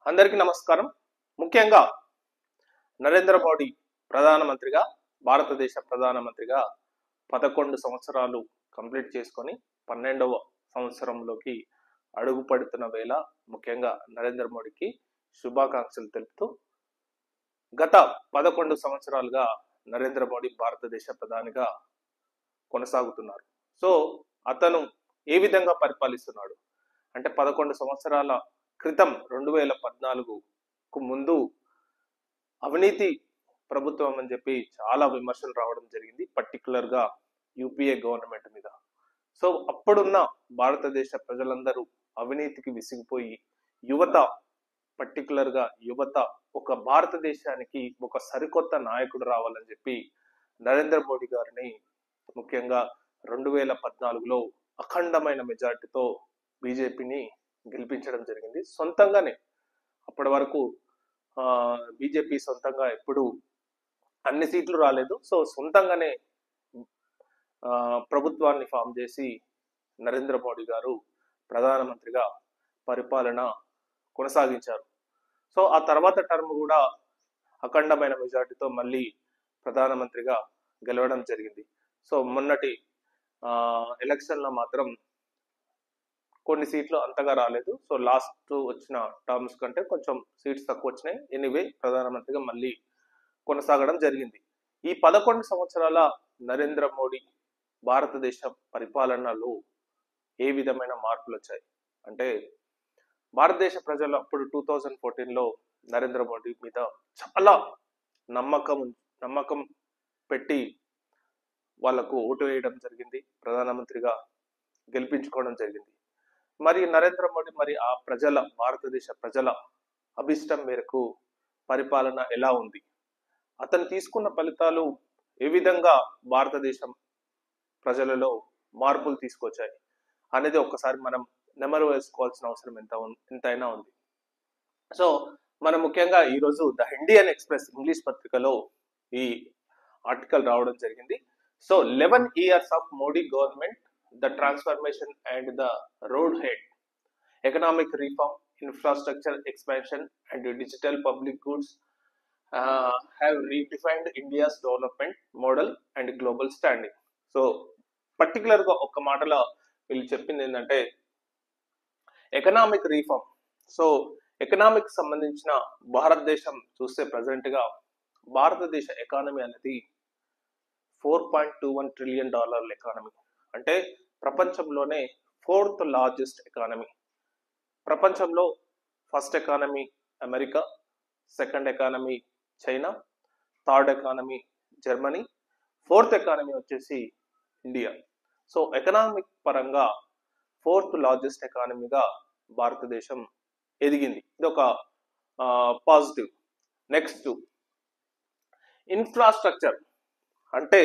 అందరికీ నమస్కారం. ముఖ్యంగా నరేంద్ర మోడీ ప్రధానమంత్రిగా భారతదేశ ప్రధానమంత్రిగా 11 సంవత్సరాలు కంప్లీట్ చేసుకొని 12వ సంవత్సరంలోకి అడుగు పడుతున్న వేళ ముఖ్యంగా నరేంద్ర మోడీకి శుభాకాంక్షలు తెలుపుతూ గత 11 సంవత్సరాలుగా నరేంద్ర మోడీ భారతదేశ ప్రధానిగా కొనసాగుతున్నారు. సో అతను ఏ విధంగా పరిపాలిస్తున్నాడు అంటే 11 సంవత్సరాల క్రితం 2014కు ముందు అవినీతి ప్రభుత్వం అని చెప్పి చాలా విమర్శలు రావడం జరిగింది, పర్టికులర్ గా యూపీఏ గవర్నమెంట్ మీద. సో అప్పుడున్న భారతదేశ ప్రజలందరూ అవినీతికి విసిగిపోయి పర్టికులర్ గా యువత ఒక భారతదేశానికి ఒక సరికొత్త నాయకుడు రావాలని చెప్పి నరేంద్ర మోడీ గారిని ముఖ్యంగా 2014లో అఖండమైన మెజార్టీతో బీజేపీని గెలిపించడం జరిగింది. సొంతంగానే అప్పటి వరకు బీజేపీ సొంతంగా ఎప్పుడు అన్ని సీట్లు రాలేదు. సో సొంతంగానే ప్రభుత్వాన్ని ఫామ్ చేసి నరేంద్ర మోడీ గారు ప్రధానమంత్రిగా పరిపాలన కొనసాగించారు. సో ఆ తర్వాత టర్మ్ కూడా అఖండమైన మెజార్టీతో మళ్ళీ ప్రధానమంత్రిగా గెలవడం జరిగింది. సో మొన్నటి ఎలక్షన్లో మాత్రం కొన్ని సీట్లు అంతగా రాలేదు. సో లాస్ట్ వచ్చిన టర్మ్స్ కంటే కొంచెం సీట్స్ తక్కువ వచ్చినాయి. ఎనీవే ప్రధానమంత్రిగా మళ్ళీ కొనసాగడం జరిగింది. ఈ 11 సంవత్సరాల నరేంద్ర మోడీ భారతదేశ పరిపాలనలో ఏ విధమైన మార్పులు వచ్చాయి అంటే భారతదేశ ప్రజలు అప్పుడు 2014లో నరేంద్ర మోడీ మీద చాలా నమ్మకం పెట్టి వాళ్లకు ఓటు వేయడం జరిగింది, ప్రధానమంత్రిగా గెలిపించుకోవడం జరిగింది. మరి నరేంద్ర మోడీ ఆ భారతదేశ ప్రజల అభిష్టం మేరకు పరిపాలన ఎలా ఉంది, అతను తీసుకున్న ఫలితాలు ఏ విధంగా భారతదేశం ప్రజలలో మార్పులు తీసుకొచ్చాయి అనేది ఒక్కసారి మనం నెమరు వేసుకోవాల్సిన అవసరం ఎంతైనా ఉంది. సో మనం ముఖ్యంగా ఈరోజు ద ఇండియన్ ఎక్స్ప్రెస్ ఇంగ్లీష్ పత్రికలో ఈ ఆర్టికల్ రావడం జరిగింది. So 11 years of Modi government, the transformation and the road ahead, economic reform, infrastructure expansion and digital public goods have redefined India's development model and global standing. So particular గా ఒక మాటలో వీళ్ళు చెప్పింది ఏంటంటే ఎకనామిక్ రీఫార్మ్. సో ఎకనామిక్ సంబంధించిన భారతదేశం చూస్తే present గా భారతదేశ ఎకానమీ అనేది $4.21 trillion ఎకానమీ, అంటే ప్రపంచంలోనే 4th లార్జెస్ట్ ఎకానమీ. ప్రపంచంలో first economy America, second economy China, third economy Germany, 4th economy వచ్చేసి ఇండియా. సో ఎకనామిక్ పరంగా 4th లార్జెస్ట్ ఎకానమీగా భారతదేశం ఎదిగింది. ఇది ఒక పాజిటివ్. నెక్స్ట్ ఇన్ఫ్రాస్ట్రక్చర్ అంటే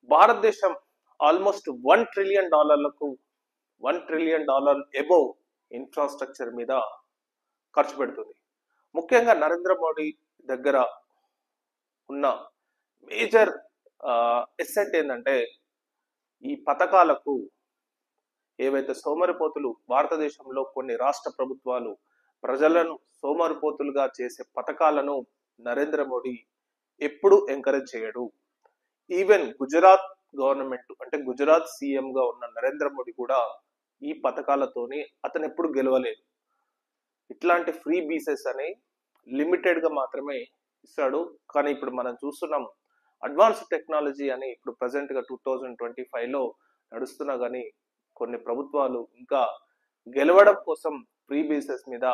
భారతదేశం almost $1 trillion $1 trillion above infrastructure మీద ఖర్చు పెడుతుంది. ముఖ్యంగా నరేంద్ర మోడీ దగ్గర ఉన్న మేజర్ ఎసెట్ ఏంటంటే ఈ పథకాలకు ఏవైతే సోమరిపోతులు భారతదేశంలో కొన్ని రాష్ట్ర ప్రభుత్వాలు ప్రజలను సోమరిపోతులుగా చేసే పథకాలను నరేంద్ర మోడీ ఎప్పుడు ఎంకరేజ్ చేయడు. ఈవెన్ గుజరాత్ గవర్నమెంట్ అంటే గుజరాత్ సీఎం గా ఉన్న నరేంద్ర మోడీ కూడా ఈ పథకాలతోని అతను ఎప్పుడు గెలవలేదు. ఇట్లాంటి ఫ్రీ బీసెస్ అని లిమిటెడ్ గా మాత్రమే ఇస్తాడు. కానీ ఇప్పుడు మనం చూస్తున్నాం అడ్వాన్స్డ్ టెక్నాలజీ అని ఇప్పుడు ప్రజెంట్ గా 2025లో నడుస్తున్నా కానీ కొన్ని ప్రభుత్వాలు ఇంకా గెలవడం కోసం ఫ్రీ బీసెస్ మీద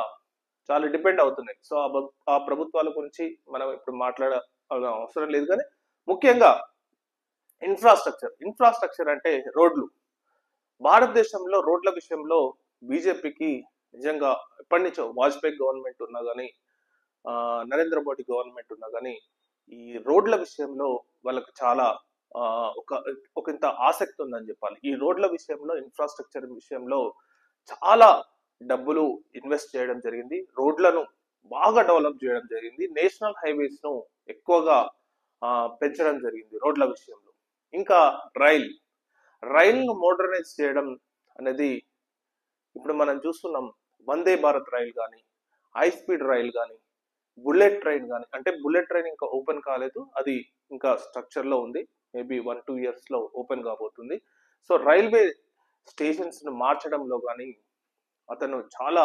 చాలా డిపెండ్ అవుతున్నాయి. సో ఆ ప్రభుత్వాల గురించి మనం ఇప్పుడు మాట్లాడాల్సిన అవసరం లేదు. కానీ ముఖ్యంగా ఇన్ఫ్రాస్ట్రక్చర్ అంటే రోడ్లు. భారతదేశంలో రోడ్ల విషయంలో బీజేపీకి నిజంగా ఎప్పటి నుంచో వాజ్పేయి గవర్నమెంట్ ఉన్నా కానీ నరేంద్ర మోడీ గవర్నమెంట్ ఉన్నా కానీ ఈ రోడ్ల విషయంలో వాళ్ళకి చాలా ఒక ఇంత ఆసక్తి ఉందని చెప్పాలి. ఈ రోడ్ల విషయంలో ఇన్ఫ్రాస్ట్రక్చర్ విషయంలో చాలా డబ్బులు ఇన్వెస్ట్ చేయడం జరిగింది, రోడ్లను బాగా డెవలప్ చేయడం జరిగింది, నేషనల్ హైవేస్ ను ఎక్కువగా పెంచడం జరిగింది రోడ్ల విషయంలో. ఇంకా రైల్ను మోడర్నైజ్ చేయడం అనేది ఇప్పుడు మనం చూస్తున్నాం. వందే భారత్ రైలు కానీ, హై స్పీడ్ రైలు కానీ, బుల్లెట్ ట్రైన్ కానీ, అంటే బుల్లెట్ ట్రైన్ ఇంకా ఓపెన్ కాలేదు, అది ఇంకా స్ట్రక్చర్లో ఉంది, మేబీ 1-2 ఇయర్స్లో ఓపెన్ కాబోతుంది. సో రైల్వే స్టేషన్స్ను మార్చడంలో కానీ అతను చాలా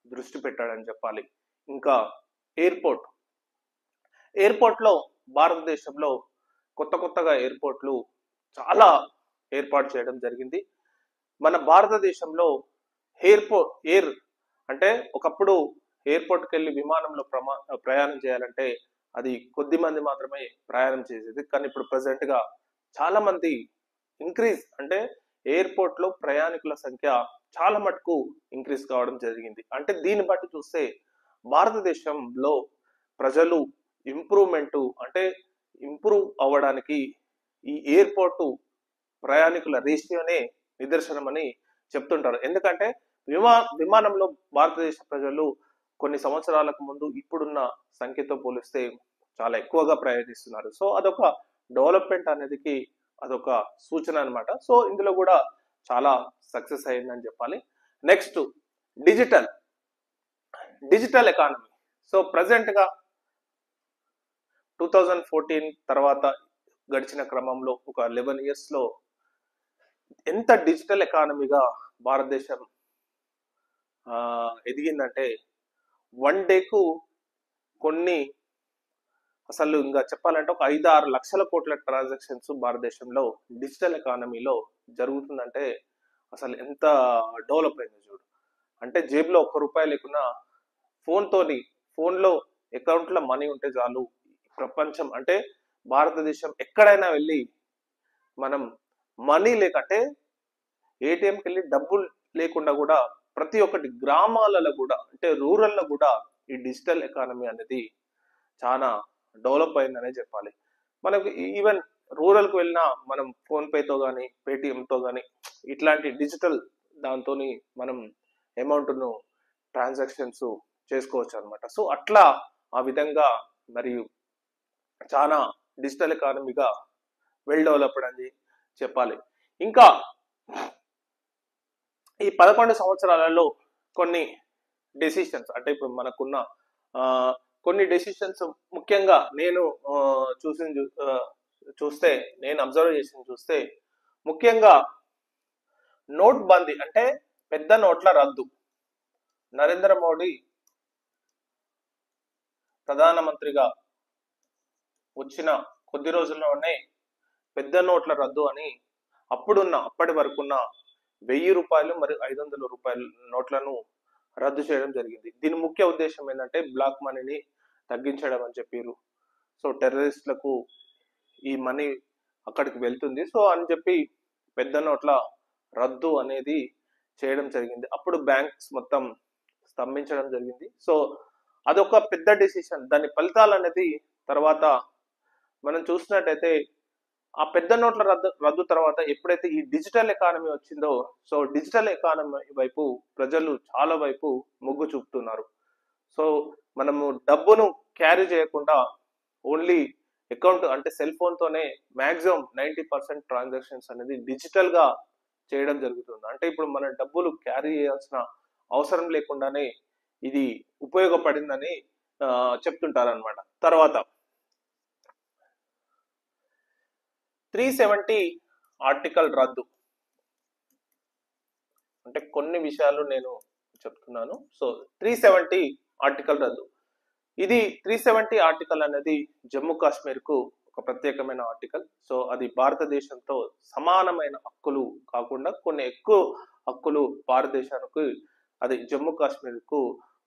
దృష్టి పెట్టాడని చెప్పాలి. ఇంకా ఎయిర్పోర్ట్ ఎయిర్పోర్ట్లో భారతదేశంలో కొత్తగా ఎయిర్పోర్ట్లు చాలా ఏర్పాటు చేయడం జరిగింది. మన భారతదేశంలో ఎయిర్ అంటే ఒకప్పుడు ఎయిర్పోర్ట్కి వెళ్ళి విమానంలో ప్రయాణం చేయాలంటే అది కొద్ది మంది మాత్రమే ప్రయాణం చేసేది. కానీ ఇప్పుడు ప్రెసెంట్గా చాలా మంది ఇంక్రీజ్, అంటే ఎయిర్పోర్ట్లో ప్రయాణికుల సంఖ్య చాలా మటుకు ఇంక్రీజ్ కావడం జరిగింది. అంటే దీన్ని బట్టి చూస్తే భారతదేశంలో ప్రజలు అంటే ఇంప్రూవ్ అవ్వడానికి ఈ ఎయిర్పోర్టు ప్రయాణికుల రేషియోనే నిదర్శనమని చెప్తుంటారు. ఎందుకంటే విమానంలో భారతదేశ ప్రజలు కొన్ని సంవత్సరాలకు ముందు ఇప్పుడున్న సంఖ్యతో పోలిస్తే చాలా ఎక్కువగా ప్రయాణిస్తున్నారు. సో అదొక డెవలప్మెంట్ అనేది అదొక సూచన అనమాట. సో ఇందులో కూడా చాలా సక్సెస్ అయిందని చెప్పాలి. Next digital economy. సో ప్రజెంట్గా 2014 తర్వాత గడిచిన క్రమంలో ఒక 11 ఇయర్స్లో ఎంత డిజిటల్ ఎకానమీగా భారతదేశం ఎదిగిందంటే, 1 డేకు అసలు ఇంకా చెప్పాలంటే ఒక 5-6 లక్షల కోట్ల ట్రాన్సాక్షన్స్ భారతదేశంలో డిజిటల్ ఎకానమీలో జరుగుతుందంటే అసలు ఎంత డెవలప్ అయింది చూడు. అంటే జేబులో ₹1 లేకున్నా ఫోన్లో అకౌంట్లో మనీ ఉంటే చాలు, ప్రపంచం అంటే భారతదేశం ఎక్కడైనా వెళ్ళి మనం మనీ లేకంటే ఏటీఎంకి వెళ్ళి డబ్బులు లేకుండా కూడా ప్రతి ఒక్కటి గ్రామాలలో కూడా, అంటే రూరల్లో కూడా ఈ డిజిటల్ ఎకానమీ అనేది చాలా డెవలప్ అయిందనే చెప్పాలి. మనకి ఈవెన్ రూరల్కి వెళ్ళినా మనం ఫోన్పేతో కానీ పేటిఎంతో కానీ ఇట్లాంటి డిజిటల్ దాంతో మనం అమౌంట్ను ట్రాన్సాక్షన్స్ చేసుకోవచ్చు అనమాట. సో అట్లా ఆ విధంగా మరియు చాలా డిజిటల్ ఎకానమీగా వెల్ డెవలప్డ్ అని చెప్పాలి. ఇంకా ఈ 11 సంవత్సరాలలో కొన్ని డెసిషన్స్, అంటే ఇప్పుడు మనకున్న కొన్ని డెసిషన్స్ ముఖ్యంగా నేను అబ్జర్వ్ చేసింది చూస్తే ముఖ్యంగా నోట్ బందీ, అంటే పెద్ద నోట్ల రద్దు. నరేంద్ర మోడీ ప్రధానమంత్రిగా వచ్చిన కొద్ది రోజుల్లోనే పెద్ద నోట్ల రద్దు అని అప్పటి వరకున్న ₹1000 మరియు ₹500 నోట్లను రద్దు చేయడం జరిగింది. దీని ముఖ్య ఉద్దేశం ఏంటంటే బ్లాక్ మనీని తగ్గించడం అని చెప్పారు. సో టెర్రరిస్టులకు ఈ మనీ అక్కడికి వెళ్తుంది, సో అని చెప్పి పెద్ద నోట్ల రద్దు అనేది చేయడం జరిగింది. అప్పుడు బ్యాంక్స్ మొత్తం స్తంభించడం జరిగింది. సో అదొక పెద్ద డెసిషన్. దాని ఫలితాలు అనేది తర్వాత మనం చూసినట్టయితే ఆ పెద్ద నోట్ల రద్దు తర్వాత ఎప్పుడైతే ఈ డిజిటల్ ఎకానమీ వచ్చిందో, సో డిజిటల్ ఎకానమీ వైపు ప్రజలు చాలా వైపు మొగ్గు చూపుతున్నారు. సో మనము డబ్బును క్యారీ చేయకుండా ఓన్లీ అకౌంట్, అంటే సెల్ ఫోన్తోనే మ్యాక్సిమం 90% ట్రాన్సాక్షన్స్ అనేది డిజిటల్ గా చేయడం జరుగుతుంది. అంటే ఇప్పుడు మన డబ్బులు క్యారీ చేయాల్సిన అవసరం లేకుండానే ఇది ఉపయోగపడిందని చెప్తుంటారు అనమాట. తర్వాత 370 ఆర్టికల్ రద్దు, అంటే కొన్ని విషయాలు నేను చెప్తున్నాను. సో 370 ఆర్టికల్ రద్దు, ఇది 370 ఆర్టికల్ అనేది జమ్మూ కాశ్మీర్ కు ఒక ప్రత్యేకమైన ఆర్టికల్. సో అది భారతదేశంతో సమానమైన హక్కులు కాకుండా కొన్ని ఎక్కువ హక్కులు భారతదేశానికి, అది జమ్మూ కాశ్మీర్ కు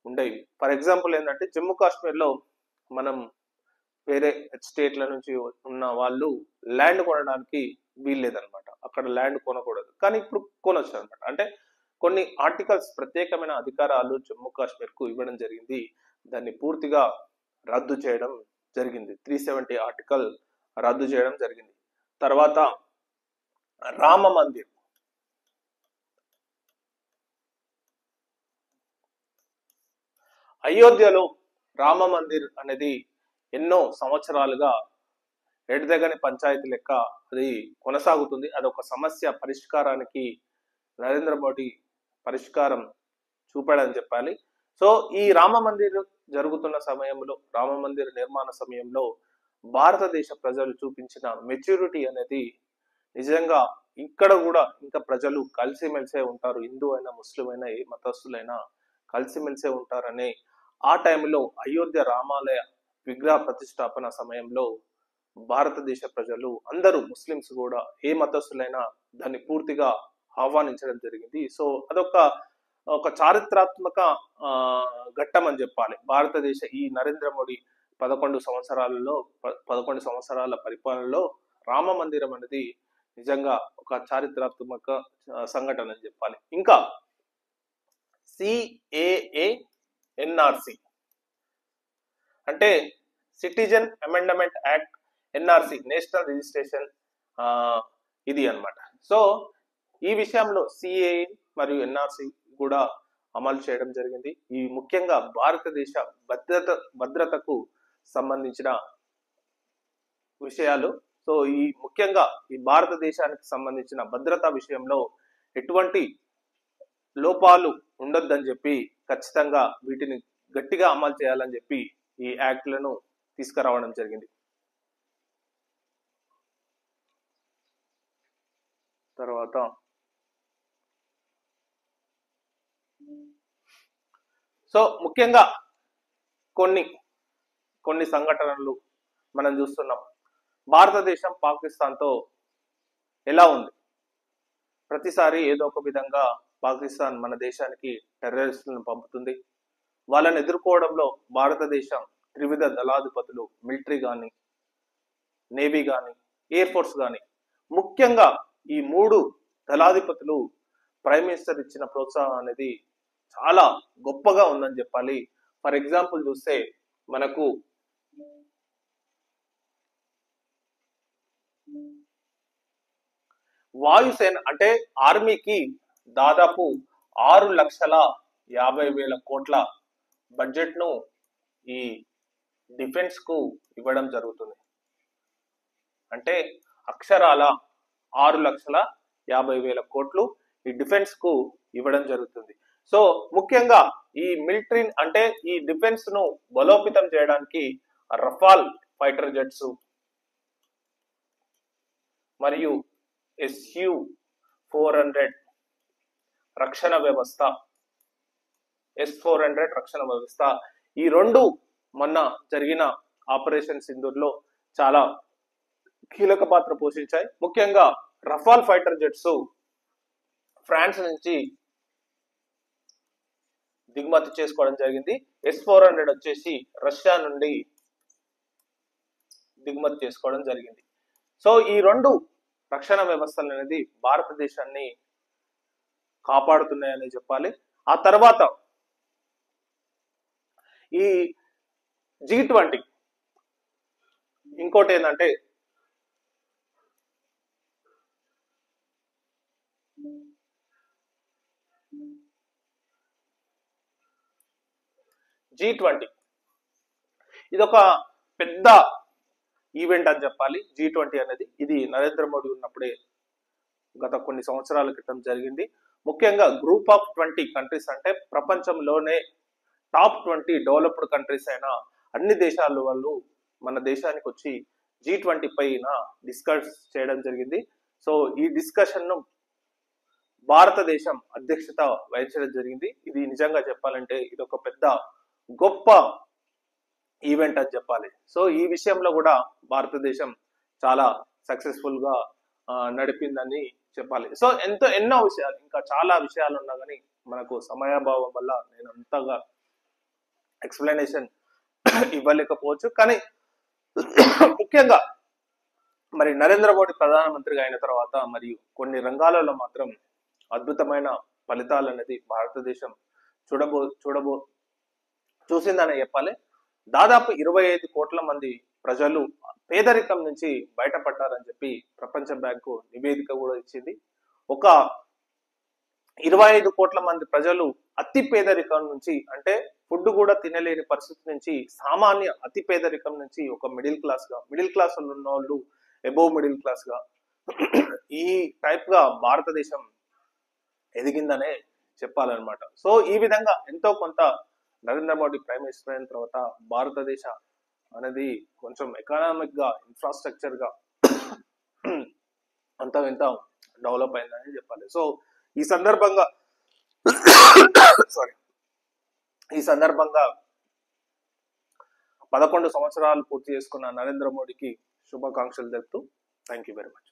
ఉండేవి. ఫర్ ఎగ్జాంపుల్ ఏంటంటే జమ్మూ కాశ్మీర్లో మనం వేరే స్టేట్ల నుంచి ఉన్న వాళ్ళు ల్యాండ్ కొనడానికి వీల్లేదనమాట, అక్కడ ల్యాండ్ కొనకూడదు. కానీ ఇప్పుడు కొనొచ్చు అనమాట. అంటే కొన్ని ఆర్టికల్స్, ప్రత్యేకమైన అధికారాలు జమ్మూ కాశ్మీర్ కు ఇవ్వడం జరిగింది. దాన్ని పూర్తిగా రద్దు చేయడం జరిగింది. 370 ఆర్టికల్ రద్దు చేయడం జరిగింది. తర్వాత రామ మందిర్, అయోధ్యలో రామ మందిర్ అనేది ఎన్నో సంవత్సరాలుగా ఎడదగని పంచాయతీ లెక్క అది కొనసాగుతుంది. అదొక సమస్య పరిష్కారానికి నరేంద్ర మోడీ పరిష్కారం చూపాడని చెప్పాలి. సో ఈ రామ మందిర్ జరుగుతున్న సమయంలో, రామ మందిర్ నిర్మాణ సమయంలో భారతదేశ ప్రజలు చూపించిన మెచ్యూరిటీ అనేది నిజంగా ఇక్కడ కూడా ఇంకా ప్రజలు కలిసిమెలిసే ఉంటారు, హిందూ అయినా ముస్లిం అయినా ఏ మతస్థులైనా కలిసిమెలిసే ఉంటారనే ఆ టైంలో అయోధ్య రామాలయ విగ్రహ ప్రతిష్టాపన సమయంలో భారతదేశ ప్రజలు అందరూ, ముస్లిమ్స్ కూడా ఏ మతస్థులైనా దాన్ని పూర్తిగా ఆహ్వానించడం జరిగింది. సో అదొక చారిత్రాత్మక ఘట్టం అని చెప్పాలి. భారతదేశ ఈ నరేంద్ర మోడీ 11 సంవత్సరాల పరిపాలనలో రామ మందిరం అనేది నిజంగా ఒక చారిత్రాత్మక సంఘటన అని చెప్పాలి. ఇంకా సిఏఏ ఎన్ఆర్సి అంటే citizen amendment act, NRC national registration, ఇది అన్నమాట. సో ఈ విషయంలో సిఏఏ మరియు ఎన్ఆర్సి కూడా అమలు చేయడం జరిగింది. ఈ ముఖ్యంగా భారతదేశ భద్రతకు సంబంధించిన విషయాలు. సో ఈ ముఖ్యంగా ఈ భారతదేశానికి సంబంధించిన భద్రతా విషయంలో ఎటువంటి లోపాలు ఉండొద్దని చెప్పి ఖచ్చితంగా వీటిని గట్టిగా అమలు చేయాలని చెప్పి ఈ యాక్ట్లను తీసుకురావడం జరిగింది. తర్వాత సో ముఖ్యంగా కొన్ని సంఘటనలు మనం చూస్తున్నాం. భారతదేశం పాకిస్తాన్తో ఎలా ఉంది? ప్రతిసారి ఏదో ఒక విధంగా పాకిస్తాన్ మన దేశానికి టెర్రరిస్టులను పంపుతుంది. వాళ్ళని ఎదుర్కోవడంలో భారతదేశం త్రివిధ దళాధిపతులు, మిలిటరీ కానీ, నేవీ కానీ, ఎయిర్ ఫోర్స్ కానీ, ముఖ్యంగా ఈ 3 దళాధిపతులు ప్రైమ్ మినిస్టర్ ఇచ్చిన ప్రోత్సాహం అనేది చాలా గొప్పగా ఉందని చెప్పాలి. ఫర్ ఎగ్జాంపుల్ చూస్తే మనకు వాయుసేన అంటే ఆర్మీకి దాదాపు 6,50,000 కోట్ల బడ్జెట్ ను ఈ డిఫెన్స్ కు ఇవ్వడం జరుగుతుంది. అంటే అక్షరాల 6,50,000 కోట్లు ఈ డిఫెన్స్ కు ఇవ్వడం జరుగుతుంది. సో ముఖ్యంగా ఈ మిలిటరీ అంటే ఈ డిఫెన్స్ ను బలోపేతం చేయడానికి రఫాల్ ఫైటర్ జెట్స్ మరియు SU-400 రక్షణ వ్యవస్థ, S-400 రక్షణ వ్యవస్థ, ఈ 2 మొన్న జరిగిన ఆపరేషన్ సింధూర్లో చాలా కీలక పాత్ర పోషించాయి. ముఖ్యంగా రఫాల్ ఫైటర్ జెట్స్ ఫ్రాన్స్ నుంచి దిగుమతి చేసుకోవడం జరిగింది. S-400 వచ్చేసి రష్యా నుండి దిగుమతి చేసుకోవడం జరిగింది. సో ఈ 2 రక్షణ వ్యవస్థలు అనేది భారతదేశాన్ని కాపాడుతున్నాయని చెప్పాలి. ఆ తర్వాత ఈ G20 ఇంకోటి ఏంటంటే G20 ఇదొక పెద్ద ఈవెంట్ అని చెప్పాలి. G20 అనేది ఇది నరేంద్ర మోడీ ఉన్నప్పుడే గత కొన్ని సంవత్సరాల క్రితం జరిగింది. ముఖ్యంగా గ్రూప్ ఆఫ్ 20 కంట్రీస్ అంటే ప్రపంచంలోనే టాప్ 20 డెవలప్డ్ కంట్రీస్ అయిన అన్ని దేశాల వాళ్ళు మన దేశానికి వచ్చి G20 పైన డిస్కస్ చేయడం జరిగింది. సో ఈ డిస్కషన్ ను భారతదేశం అధ్యక్షత వహించడం జరిగింది. ఇది నిజంగా చెప్పాలంటే ఇది ఒక పెద్ద గొప్ప ఈవెంట్ అని చెప్పాలి. సో ఈ విషయంలో కూడా భారతదేశం చాలా సక్సెస్ఫుల్ గా నడిపిందని చెప్పాలి. సో ఎన్నో విషయాలు, ఇంకా చాలా విషయాలు ఉన్నా కానీ మనకు సమయాభావం వల్ల నేను అంతగా ఎక్స్ప్లెనేషన్ ఇవ్వలేకపోవచ్చు. కానీ ముఖ్యంగా మరి నరేంద్ర మోడీ ప్రధానమంత్రిగా అయిన తర్వాత మరియు కొన్ని రంగాలలో మాత్రం అద్భుతమైన ఫలితాలు అనేది భారతదేశం చూసిందనే చెప్పాలి. దాదాపు 25 కోట్ల మంది ప్రజలు పేదరికం నుంచి బయటపడ్డారని చెప్పి ప్రపంచ బ్యాంకు నివేదిక కూడా ఇచ్చింది. ఒక 25 కోట్ల మంది ప్రజలు అతి పేదరికం నుంచి, అంటే ఫుడ్ కూడా తినలేని పరిస్థితి నుంచి, సామాన్య అతి పేదరికం నుంచి ఒక మిడిల్ క్లాస్ లో ఉన్న వాళ్ళు అబోవ్ మిడిల్ క్లాస్ గా ఈ టైప్ గా భారతదేశం ఎదిగిందనే చెప్పాలన్నమాట. సో ఈ విధంగా ఎంతో కొంత నరేంద్ర మోడీ ప్రైమ్ మినిస్టర్ అయిన తర్వాత భారతదేశ అనేది కొంచెం ఎకనామిక్ గా ఇన్ఫ్రాస్ట్రక్చర్ గా అంత ఇంత డెవలప్ అయిందని చెప్పాలి. సో ఈ సందర్భంగా సారీ ఈ సందర్భంగా 11 సంవత్సరాలు పూర్తి చేసుకున్న నరేంద్ర మోడీకి శుభాకాంక్షలు తెలుపుతూ థ్యాంక్ యూ వెరీ మచ్.